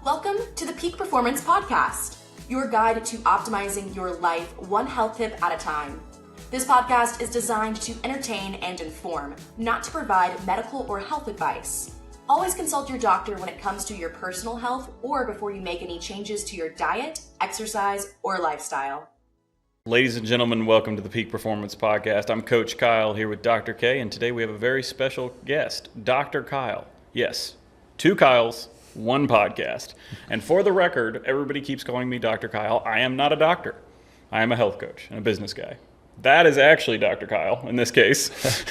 Welcome to the Peak Performance Podcast, your guide to optimizing your life one health tip at a time. This podcast is designed to entertain and inform, not to provide medical or health advice. Always consult your doctor when it comes to your personal health or before you make any changes to your diet, exercise, or lifestyle. Ladies and gentlemen, welcome to the Peak Performance Podcast. I'm Coach Kyle here with Dr. K, and today we have a very special guest, Dr. Kyle. Yes, two Kyles, one podcast. And for the record, everybody keeps calling me Dr. Kyle. I am not a doctor. I am a health coach and a business guy. That is actually Dr. Kyle in this case.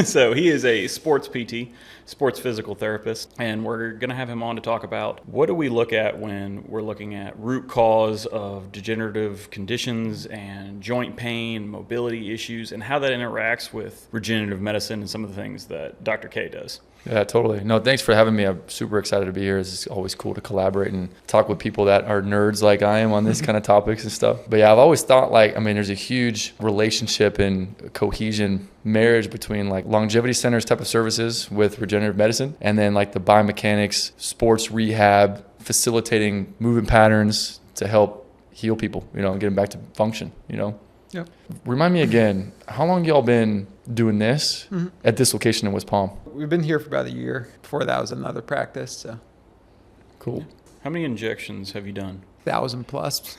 So he is a sports PT, sports physical therapist, and we're going to have him on to talk about what do we look at when we're looking at root cause of degenerative conditions and joint pain, mobility issues, and how that interacts with regenerative medicine and some of the things that Dr. K does. Yeah, totally. No, thanks for having me. I'm super excited to be here. It's always cool to collaborate and talk with people that are nerds like I am on this kind of topics and stuff. But yeah, I've always thought there's a huge relationship and cohesion marriage between like longevity centers type of services with regenerative medicine and then like the biomechanics, sports rehab, facilitating movement patterns to help heal people, and get them back to function, Yep. Remind me again, how long y'all been doing this at this location in West Palm? We've been here for about a year. Before that was another practice. So cool. How many injections have you done? 1,000 plus.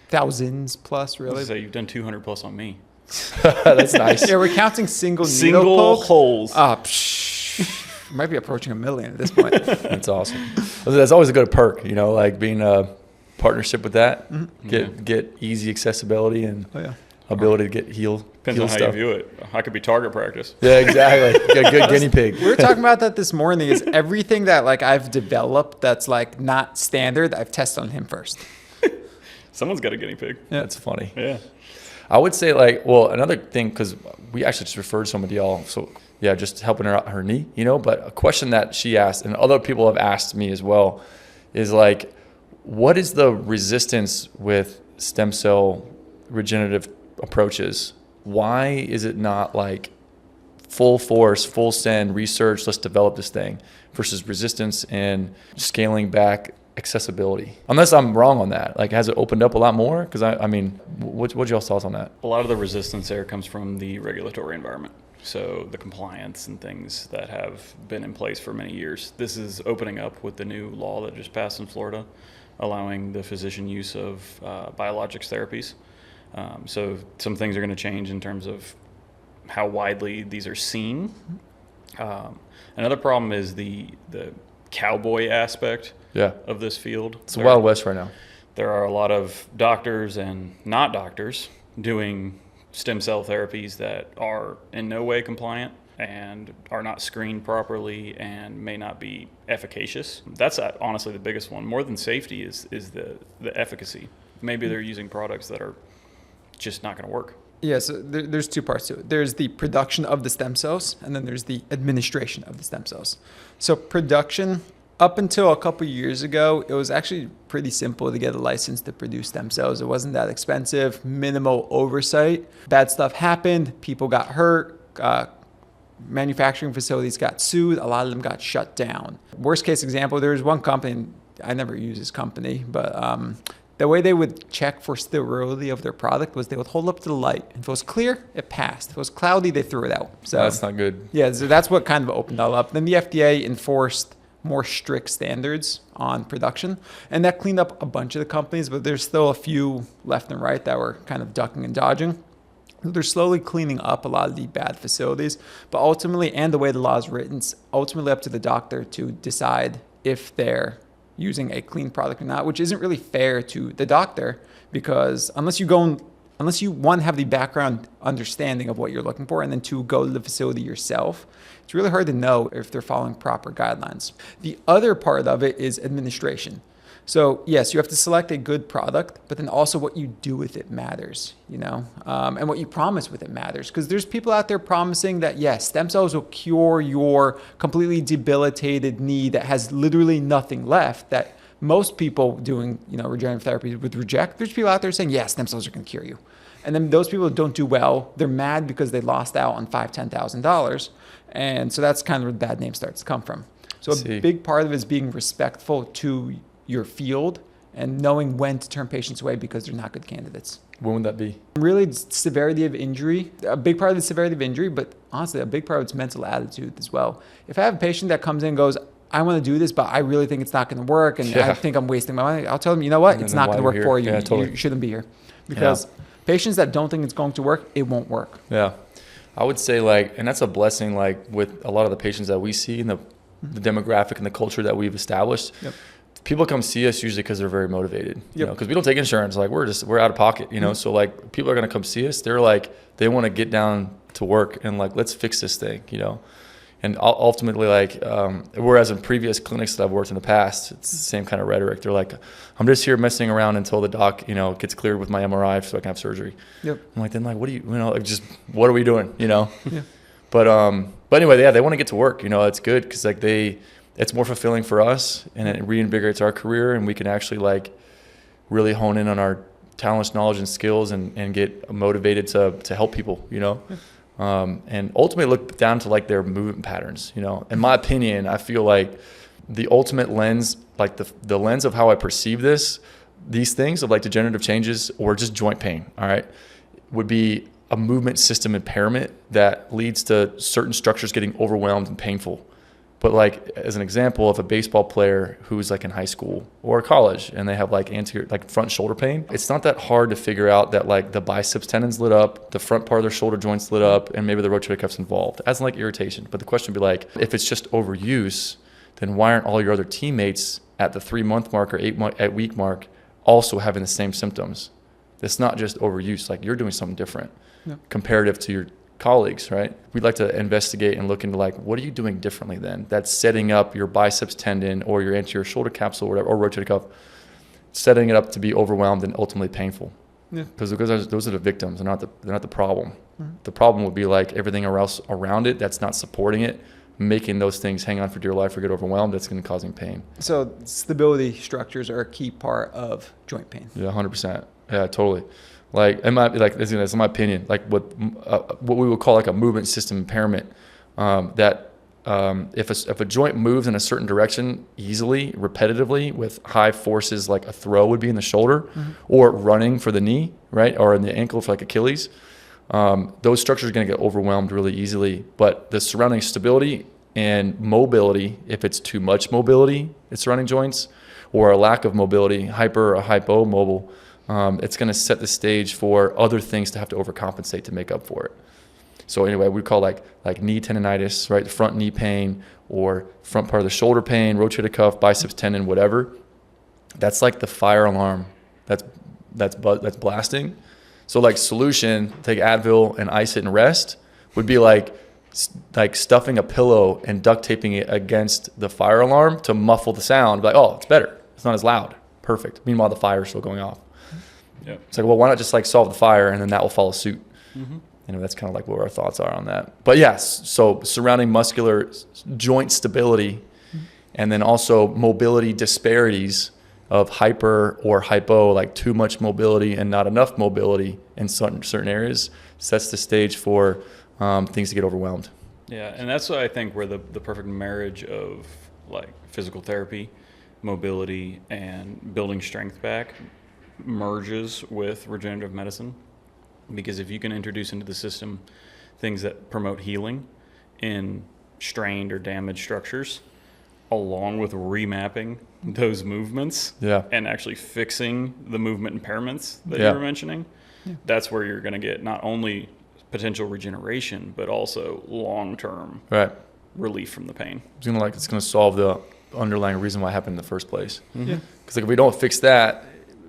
Thousands plus, really. So you've done 200 plus on me. That's nice. Yeah, we're counting single needle holes. Might be approaching 1 million at this point. That's awesome. That's always a good perk, like being a partnership with that. Get easy accessibility and ability to get heal Depends on how stuff. you view it. I could be target practice. Yeah, exactly. Got a good guinea pig. We were talking about that this morning. Is everything that I've developed that's not standard, I've tested on him first. Someone's got a guinea pig. Yeah. That's funny. Yeah. I would say another thing, because we actually just referred somebody to y'all. So yeah, just helping her out her knee, but a question that she asked and other people have asked me as well is what is the resistance with stem cell regenerative approaches? Why is it not full force, full send research, let's develop this thing versus resistance and scaling back accessibility? Unless I'm wrong on that. Has it opened up a lot more? Because what's y'all's thoughts on that? A lot of the resistance there comes from the regulatory environment. So the compliance and things that have been in place for many years. This is opening up with the new law that just passed in Florida, allowing the physician use of biologics therapies. So some things are going to change in terms of how widely these are seen. Another problem is the cowboy aspect of this field. It's the Wild West right now. There are a lot of doctors and not doctors doing stem cell therapies that are in no way compliant and are not screened properly and may not be efficacious. That's honestly the biggest one. More than safety is the efficacy. Maybe they're using products that are just not going to work. Yeah, so there's two parts to it. There's the production of the stem cells, and then there's the administration of the stem cells. So production, up until a couple years ago, it was actually pretty simple to get a license to produce stem cells. It wasn't that expensive, minimal oversight. Bad stuff happened, people got hurt, manufacturing facilities got sued, a lot of them got shut down. Worst case example, there was one company, I never use this company, but the way they would check for sterility of their product was they would hold up to the light. If it was clear, it passed. If it was cloudy, they threw it out. So that's not good. Yeah, so that's what kind of opened all up. Then the FDA enforced more strict standards on production, and that cleaned up a bunch of the companies, but there's still a few left and right that were kind of ducking and dodging. They're slowly cleaning up a lot of the bad facilities, but ultimately, and the way the law is written, it's ultimately up to the doctor to decide if they're using a clean product or not, which isn't really fair to the doctor, because unless you one, have the background understanding of what you're looking for, and then two, go to the facility yourself, it's really hard to know if they're following proper guidelines. The other part of it is administration. So yes, you have to select a good product, but then also what you do with it matters, and what you promise with it matters. Because there's people out there promising that, yes, stem cells will cure your completely debilitated knee that has literally nothing left, that most people doing, regenerative therapy would reject. There's people out there saying, yes, stem cells are going to cure you. And then those people that don't do well, they're mad because they lost out on $5,000, $10,000. And so that's kind of where the bad name starts to come from. So a big part of it is being respectful to your field and knowing when to turn patients away because they're not good candidates. When would that be? Really, severity of injury, a big part of the severity of injury, but honestly, a big part of it's mental attitude as well. If I have a patient that comes in and goes, I want to do this, but I really think it's not going to work, and I think I'm wasting my money, I'll tell them, you know what, it's not going to work for you. Yeah, totally. You shouldn't be here. Because patients that don't think it's going to work, it won't work. Yeah. I would say and that's a blessing, with a lot of the patients that we see and the demographic and the culture that we've established. Yep. People come see us usually because they're very motivated, because we don't take insurance. We're out of pocket, So people are going to come see us. They're they want to get down to work and let's fix this thing, And ultimately, whereas in previous clinics that I've worked in the past, it's the same kind of rhetoric. They're I'm just here messing around until the doc, gets cleared with my MRI so I can have surgery. Yep. I'm then what do you, what are we doing, Yeah. But anyway, they want to get to work, it's good because it's more fulfilling for us and it reinvigorates our career, and we can actually really hone in on our talents, knowledge, and skills and get motivated to help people, Yeah. And ultimately look down to their movement patterns. In my opinion, I feel the ultimate lens, the lens of how I perceive these things of degenerative changes or just joint pain, all right, would be a movement system impairment that leads to certain structures getting overwhelmed and painful. But as an example of a baseball player who's in high school or college and they have anterior, front shoulder pain, it's not that hard to figure out that the biceps tendons lit up, the front part of their shoulder joints lit up, and maybe the rotator cuff's involved as irritation. But the question would be if it's just overuse, then why aren't all your other teammates at the 3-month mark or 8-week mark also having the same symptoms? It's not just overuse. You're doing something different comparative to your colleagues, right? We'd like to investigate and look into what are you doing differently then that's setting up your biceps tendon or your anterior shoulder capsule or whatever, or rotator cuff, setting it up to be overwhelmed and ultimately painful. Yeah. Because those are the victims, they're not the problem. Mm-hmm. The problem would be everything else around it that's not supporting it, making those things hang on for dear life or get overwhelmed, that's going to cause pain. So stability structures are a key part of joint pain. Yeah, 100%. Yeah, totally. This is my opinion. What we would call a movement system impairment. If a joint moves in a certain direction easily, repetitively, with high forces, a throw would be in the shoulder, or running for the knee, right, or in the ankle for Achilles, those structures are going to get overwhelmed really easily. But the surrounding stability and mobility, if it's too much mobility, it's surrounding joints, or a lack of mobility, hyper or hypomobile. It's going to set the stage for other things to have to overcompensate to make up for it. So anyway, we call knee tendonitis, right? Front knee pain or front part of the shoulder pain, rotator cuff, biceps tendon, whatever. That's the fire alarm that's blasting. So solution, take Advil and ice it and rest would be stuffing a pillow and duct taping it against the fire alarm to muffle the sound. It's better. It's not as loud. Perfect. Meanwhile, the fire is still going off. Yep. It's why not just solve the fire and then that will follow suit. Mm-hmm. That's kind of what our thoughts are on that. But yes, so surrounding muscular joint stability, and then also mobility disparities of hyper or hypo, too much mobility and not enough mobility in certain areas, sets the stage for things to get overwhelmed. Yeah, and that's what I think where the perfect marriage of physical therapy, mobility, and building strength back merges with regenerative medicine. Because if you can introduce into the system things that promote healing in strained or damaged structures, along with remapping those movements and actually fixing the movement impairments that you were mentioning, that's where you're going to get not only potential regeneration, but also long-term relief from the pain. It's going to solve the underlying reason why it happened in the first place. Mm-hmm. Because if we don't fix that,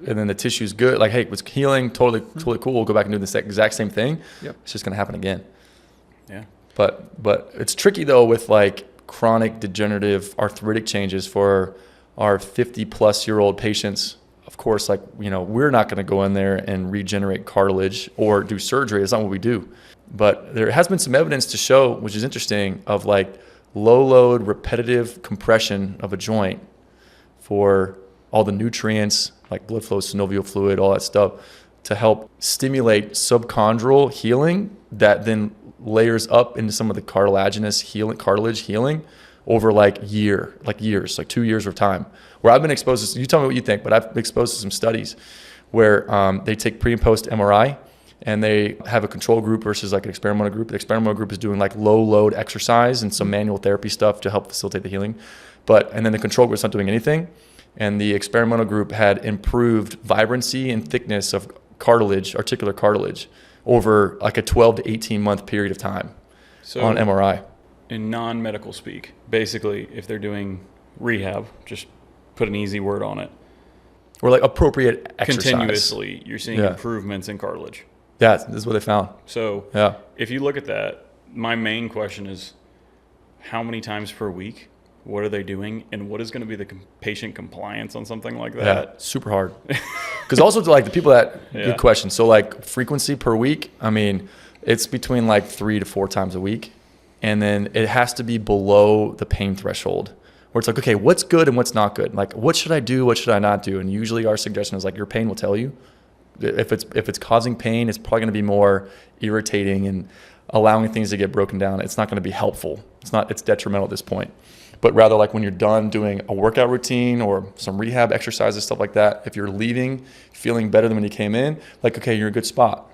and then the tissue's good, hey, it's healing, totally cool, we'll go back and do the exact same thing. Yep. It's just going to happen again. Yeah. But it's tricky though with chronic degenerative arthritic changes for our 50-plus-year-old patients. Of course, we're not going to go in there and regenerate cartilage or do surgery. That's not what we do. But there has been some evidence to show, which is interesting, of low load repetitive compression of a joint for all the nutrients blood flow, synovial fluid, all that stuff, to help stimulate subchondral healing that then layers up into some of the cartilage healing over like years, like 2 years of time, where I've been exposed to, you tell me what you think, but I've been exposed to some studies where they take pre and post MRI and they have a control group versus like an experimental group. The experimental group is doing like low load exercise and some manual therapy stuff to help facilitate the healing. And then the control group is not doing anything. And the experimental group had improved vibrancy and thickness of cartilage, articular cartilage, over like a 12 to 18 month period of time on MRI. In non-medical speak, basically, if they're doing rehab, just put an easy word on it. Or like appropriate exercise. Continuously, you're seeing improvements in cartilage. Yeah, this is what they found. So if you look at that, my main question is, how many times per week? What are they doing? And what is going to be the patient compliance on something like that? Yeah, super hard. Because also to like the people that, good question. So like frequency per week, I mean, it's between like 3 to 4 times a week. And then it has to be below the pain threshold where it's like, okay, what's good and what's not good? Like, what should I do? What should I not do? And usually our suggestion is like, your pain will tell you. If it's causing pain, it's probably going to be more irritating and allowing things to get broken down. It's not going to be helpful. It's detrimental at this point. But rather like when you're done doing a workout routine or some rehab exercises, stuff like that, if you're leaving feeling better than when you came in, like, okay, you're in a good spot.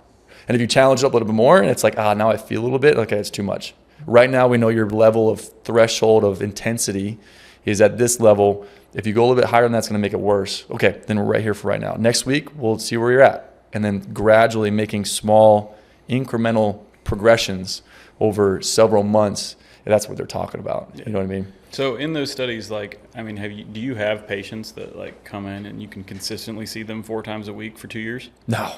And if you challenge it up a little bit more and it's like, now I feel a little bit, okay, it's too much. Right now we know your level of threshold of intensity is at this level. If you go a little bit higher than that, it's going to make it worse. Okay, then we're right here for right now. Next week, we'll see where you're at. And then gradually making small incremental progressions over several months. That's what they're talking about. You know what I mean? So in those studies, like, I mean, do you have patients that like come in and you can consistently see them 4 times a week for 2 years? No,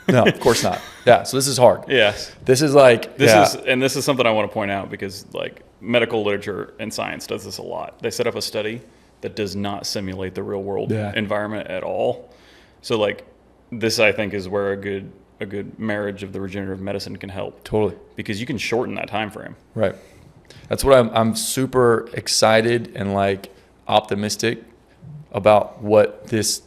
of course not. Yeah. So this is hard. Yes. This is like, this is something I want to point out because like medical literature and science does this a lot. They set up a study that does not simulate the real world environment at all. So like this, I think, is where a good marriage of the regenerative medicine can help. Totally. Because you can shorten that time frame. Right. That's what I'm super excited and like optimistic about what this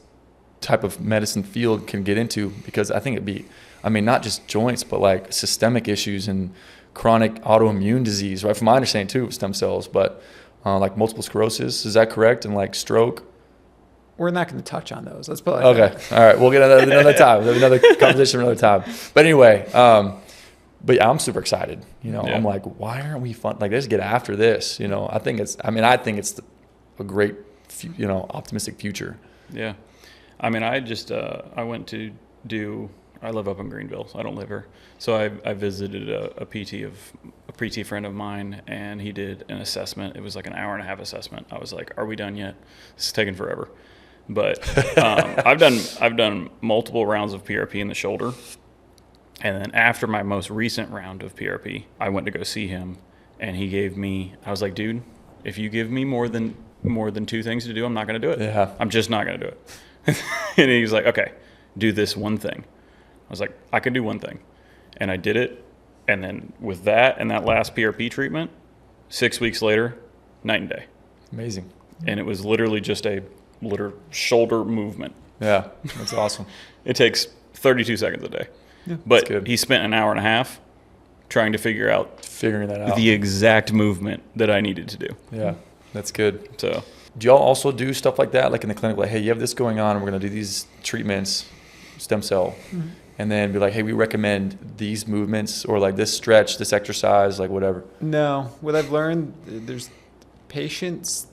type of medicine field can get into, because I think it'd be, I mean, not just joints, but like systemic issues and chronic autoimmune disease, right? From my understanding too, stem cells, but like multiple sclerosis, is that correct? And like stroke. We're not going to touch on those. Let's put it like that. All right. We'll get another time. We'll have another conversation another time. But anyway, but yeah, I'm super excited. You know, I'm like, why aren't we fun? Like, let's get after this. You know, I think it's a great, optimistic future. Yeah. I mean, I went to I live up in Greenville, so I don't live here. So I visited a PT friend of mine, and he did an assessment. It was like an 1.5-hour assessment. I was like, are we done yet? This is taking forever. But I've done multiple rounds of PRP in the shoulder. And then after my most recent round of PRP, I went to go see him, and he gave me, I was like, dude, if you give me more than 2 things to do, I'm not going to do it. Yeah. I'm just not going to do it. And he was like, okay, do this one thing. I was like, I can do one thing. And I did it. And then with that and that last PRP treatment, 6 weeks later, night and day. Amazing. And it was literally just a shoulder movement. Yeah, that's awesome. It takes 32 seconds a day. Yeah, but he spent an 1.5 hours trying to figuring that out, the exact movement that I needed to do. Yeah, that's good. So, do y'all also do stuff like that, like in the clinic, like, hey, you have this going on, and we're going to do these treatments, stem cell, and then be like, hey, we recommend these movements or like this stretch, this exercise, like whatever? No. What I've learned, there's patients,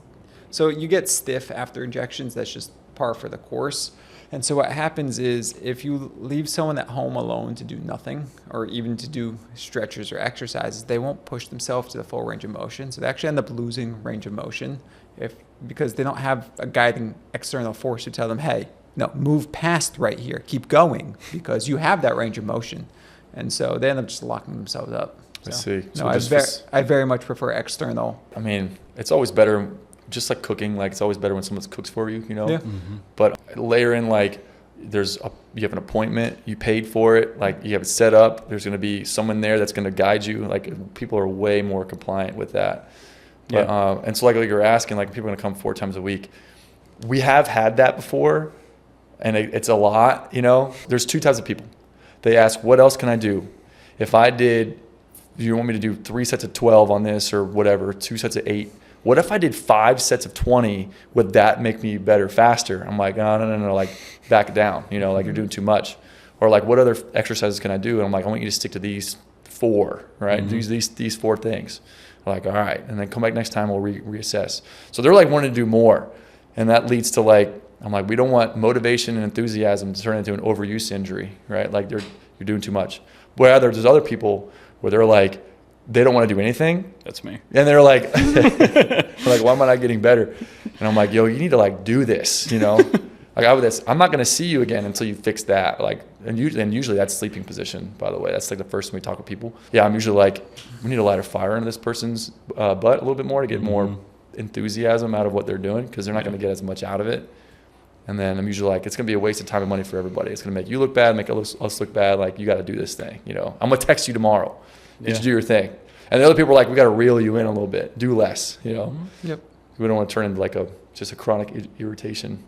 so you get stiff after injections. That's just par for the course. And so what happens is if you leave someone at home alone to do nothing, or even to do stretches or exercises, they won't push themselves to the full range of motion. So they actually end up losing range of motion because they don't have a guiding external force to tell them, hey, no, move past right here, keep going, because you have that range of motion. And so they end up just locking themselves up. So, I see. So I very much prefer external. I mean, it's always better. Just like cooking, like it's always better when someone cooks for you, you know? Yeah. Mm-hmm. But layer in like you have an appointment, you paid for it, like you have it set up, there's going to be someone there that's going to guide you. Like people are way more compliant with that. But, and so like you're asking, like people are going to come 4 times a week. We have had that before, and it's a lot, you know? There's 2 types of people. They ask, what else can I do? If I did you want me to do 3 sets of 12 on this or whatever, 2 sets of 8? What if I did 5 sets of 20? Would that make me better faster? I'm like, oh, no, like back it down, like you're doing too much. Or like, what other exercises can I do? And I'm like, I want you to stick to these 4, right? These 4 things. I'm like, all right. And then come back next time, we'll reassess. So they're like wanting to do more. And that leads to like, I'm like, we don't want motivation and enthusiasm to turn into an overuse injury, right? Like you're doing too much. Where there's other people where they're like, they don't want to do anything. That's me. And they're like, why am I not getting better? And I'm like, yo, you need to like do this, Like I'm not going to see you again until you fix that. Like, and usually that's sleeping position, by the way. That's like the first thing we talk with people. Yeah, I'm usually like, we need to light a fire into this person's butt a little bit more to get more enthusiasm out of what they're doing, because they're not going to get as much out of it. And then I'm usually like, it's going to be a waste of time and money for everybody. It's going to make you look bad, make us look bad. Like, you got to do this thing, I'm going to text you tomorrow. You should do your thing. And the other people are like, we got to reel you in a little bit. Do less, Yep. We don't want to turn into like just a chronic irritation.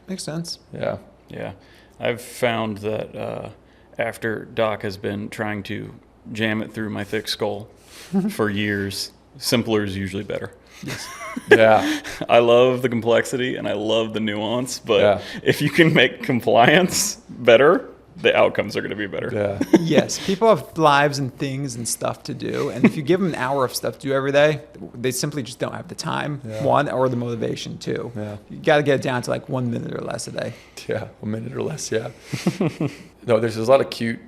Makes sense. Yeah. Yeah. I've found that after Doc has been trying to jam it through my thick skull for years, simpler is usually better. Yes. Yeah. I love the complexity and I love the nuance, but if you can make compliance better, the outcomes are going to be better. Yeah. Yes. People have lives and things and stuff to do. And if you give them an hour of stuff to do every day, they simply just don't have the time, one, or the motivation, two. Yeah. You got to get it down to like 1 minute or less a day. Yeah. 1 minute or less. Yeah. No, there's a lot of cute,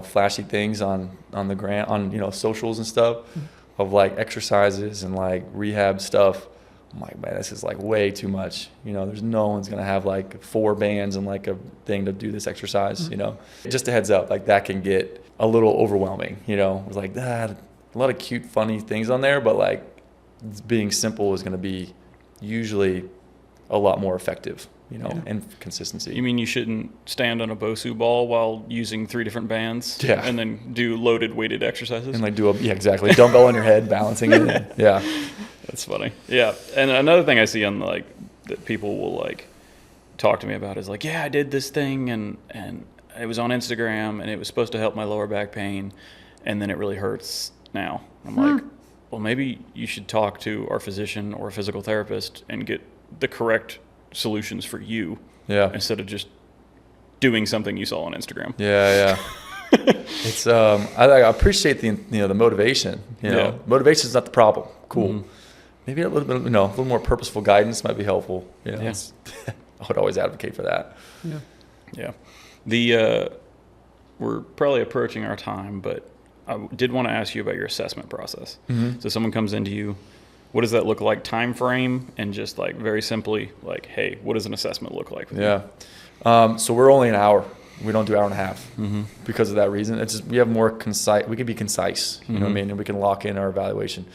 flashy things on the gram, on, socials and stuff of like exercises and like rehab stuff. I'm like, man, this is like way too much. There's no one's going to have like 4 bands and like a thing to do this exercise, Just a heads up, like that can get a little overwhelming, It's like that, a lot of cute, funny things on there, but like being simple is going to be usually a lot more effective, and consistency. You mean you shouldn't stand on a BOSU ball while using 3 different bands and then do loaded weighted exercises? And like exactly. Dumbbell on your head, balancing it. Yeah. That's funny. Yeah. And another thing I see on like that people will like talk to me about is like, I did this thing and it was on Instagram and it was supposed to help my lower back pain and then it really hurts now. I'm like, well, maybe you should talk to our physician or a physical therapist and get the correct solutions for you. Yeah. Instead of just doing something you saw on Instagram. Yeah. It's I appreciate the motivation. Motivation is not the problem. Cool. Maybe a little bit, a little more purposeful guidance might be helpful. I would always advocate for that. Yeah. We're probably approaching our time, but I did want to ask you about your assessment process. So someone comes into you, what does that look like, time frame, and just like very simply like, hey, what does an assessment look like? So we're only an hour. We don't do hour and a half because of that reason. It's just, we have more concise. We can be concise, you know what I mean, and we can lock in our evaluation.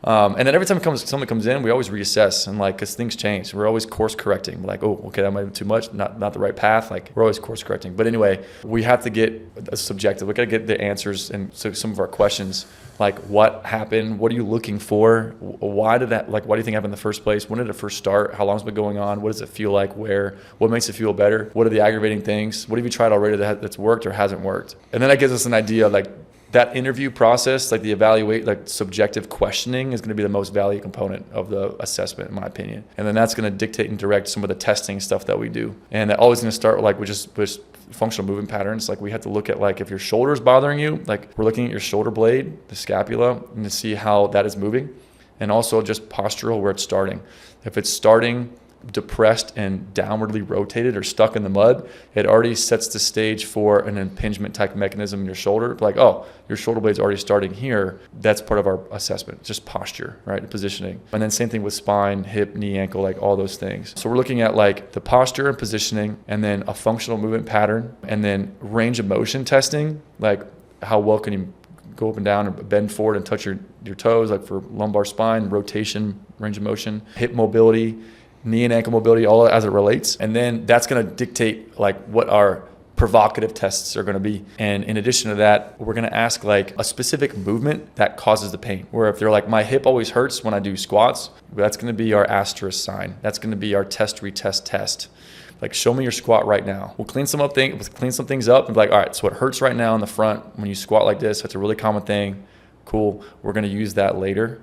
And then every time someone comes in, we always reassess and like, cause things change. We're always course correcting. We're like, oh, okay, that might be too much, not the right path. Like we're always course correcting. But anyway, we have to get subjective. We got to get the answers and so some of our questions, like what happened? What are you looking for? Why do you think it happened in the first place? When did it first start? How long has it been going on? What does it feel like? What makes it feel better? What are the aggravating things? What have you tried already that's worked or hasn't worked? And then that gives us an idea like, that interview process, like the subjective questioning is going to be the most value component of the assessment, in my opinion. And then that's going to dictate and direct some of the testing stuff that we do. And that always going to start like with functional movement patterns. Like we have to look at like if your shoulder is bothering you, like we're looking at your shoulder blade, the scapula, and to see how that is moving. And also just postural, where it's starting. If it's starting depressed and downwardly rotated or stuck in the mud, it already sets the stage for an impingement type mechanism in your shoulder. Like, oh, your shoulder blade's already starting here. That's part of our assessment, just posture, right? Positioning. And then same thing with spine, hip, knee, ankle, like all those things. So we're looking at like the posture and positioning, and then a functional movement pattern, and then range of motion testing, like how well can you go up and down and bend forward and touch your toes, like for lumbar spine, rotation, range of motion, hip mobility, knee and ankle mobility, all as it relates. And then that's going to dictate like what our provocative tests are going to be. And in addition to that, we're going to ask like a specific movement that causes the pain. Where if they're like, my hip always hurts when I do squats, that's going to be our asterisk sign. That's going to be our retest test. Like, show me your squat right now. We'll clean some things up and be like, all right, so it hurts right now in the front when you squat like this. That's a really common thing. cool, we're going to use that later.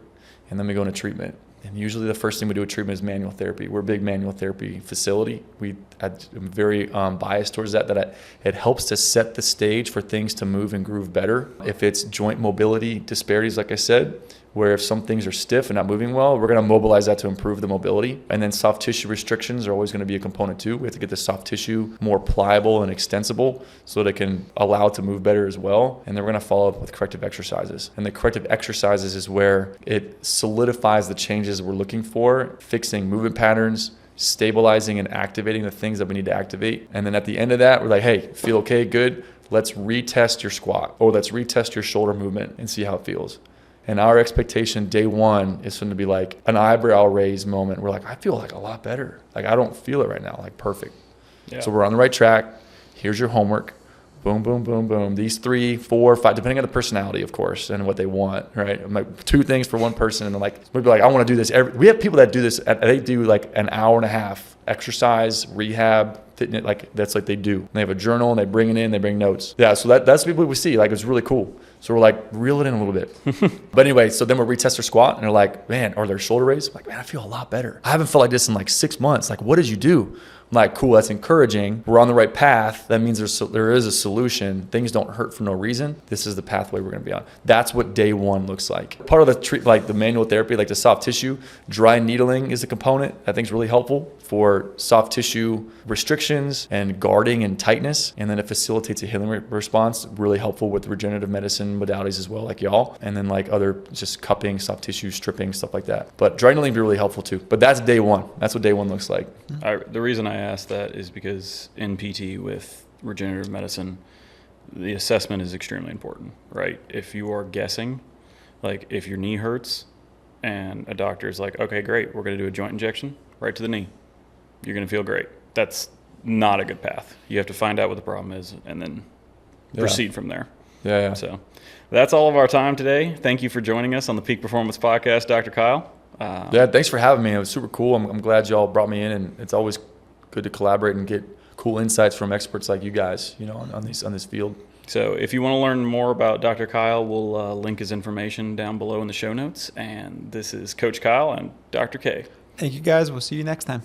And then we go into treatment. And usually the first thing we do with treatment is manual therapy. We're a big manual therapy facility. I'm very biased towards that it helps to set the stage for things to move and groove better. If it's joint mobility disparities, like I said, where if some things are stiff and not moving well, we're going to mobilize that to improve the mobility. And then soft tissue restrictions are always going to be a component too. We have to get the soft tissue more pliable and extensible so that it can allow it to move better as well. And then we're going to follow up with corrective exercises. And the corrective exercises is where it solidifies the changes we're looking for, fixing movement patterns, stabilizing and activating the things that we need to activate. And then at the end of that, we're like, hey, feel okay, good. Let's retest your squat, or let's retest your shoulder movement and see how it feels. And our expectation day one is going to be like an eyebrow raise moment. We're like, I feel like a lot better. Like, I don't feel it right now. Like, perfect. Yeah. So we're on the right track. Here's your homework. Boom, boom, boom, boom. These 3, 4, 5, depending on the personality, of course, and what they want, right? I'm like 2 things for one person. And like, we'd be like, I want to do this. We have people that do this. They do like an hour and a half exercise, rehab, fitness, like that's like they do. And they have a journal and they bring it in, they bring notes. Yeah, so that's people we see. Like, it's really cool. So we're like, reel it in a little bit. But anyway, so then we'll retest their squat and they're like, man, or their shoulder raise. I'm like, man, I feel a lot better. I haven't felt like this in like 6 months. Like, what did you do? I'm like, cool, that's encouraging. We're on the right path. That means there is a solution. Things don't hurt for no reason. This is the pathway we're going to be on. That's what day one looks like. Part of the like the manual therapy, like the soft tissue, dry needling is a component. I think is really helpful for soft tissue restrictions and guarding and tightness. And then it facilitates a healing response, really helpful with regenerative medicine modalities as well, like y'all. And then like other just cupping, soft tissue, stripping, stuff like that. But dry needling be really helpful too. But that's day one. That's what day one looks like. The reason I asked that is because in PT with regenerative medicine, the assessment is extremely important, right? If you are guessing, like if your knee hurts and a doctor is like, okay, great, we're going to do a joint injection right to the knee, you're going to feel great. That's not a good path. You have to find out what the problem is and then proceed from there. Yeah. So that's all of our time today. Thank you for joining us on the Peak Performance Podcast, Dr. Kyle. Thanks for having me. It was super cool. I'm glad y'all brought me in, and it's always good to collaborate and get cool insights from experts like you guys, on this field. So if you want to learn more about Dr. Kyle, we'll link his information down below in the show notes. And this is Coach Kyle and Dr. K. Thank you, guys. We'll see you next time.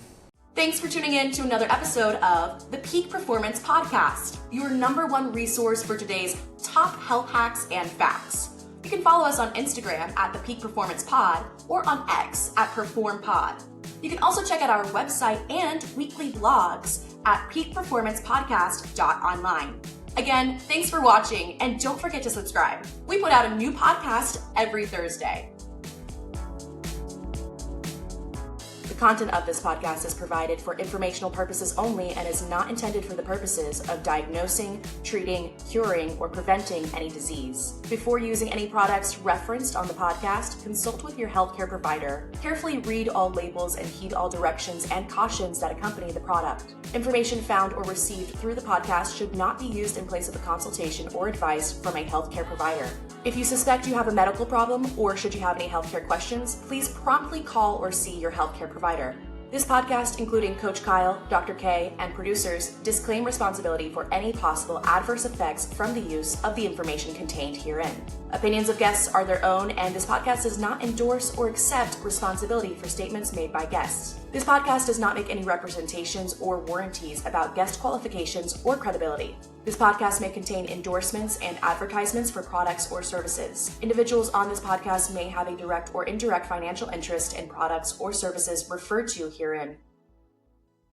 Thanks for tuning in to another episode of the Peak Performance Podcast, your #1 resource for today's top health hacks and facts. You can follow us on Instagram at the Peak Performance Pod or on X at PerformPod. You can also check out our website and weekly blogs at peakperformancepodcast.online. Again, thanks for watching, and don't forget to subscribe. We put out a new podcast every Thursday. The content of this podcast is provided for informational purposes only and is not intended for the purposes of diagnosing, treating, curing, or preventing any disease. Before using any products referenced on the podcast, consult with your healthcare provider. Carefully read all labels and heed all directions and cautions that accompany the product. Information found or received through the podcast should not be used in place of a consultation or advice from a healthcare provider. If you suspect you have a medical problem or should you have any healthcare questions, please promptly call or see your healthcare provider. This podcast, including Coach Kyle, Dr. K, and producers, disclaim responsibility for any possible adverse effects from the use of the information contained herein. Opinions of guests are their own, and this podcast does not endorse or accept responsibility for statements made by guests. This podcast does not make any representations or warranties about guest qualifications or credibility. This podcast may contain endorsements and advertisements for products or services. Individuals on this podcast may have a direct or indirect financial interest in products or services referred to herein.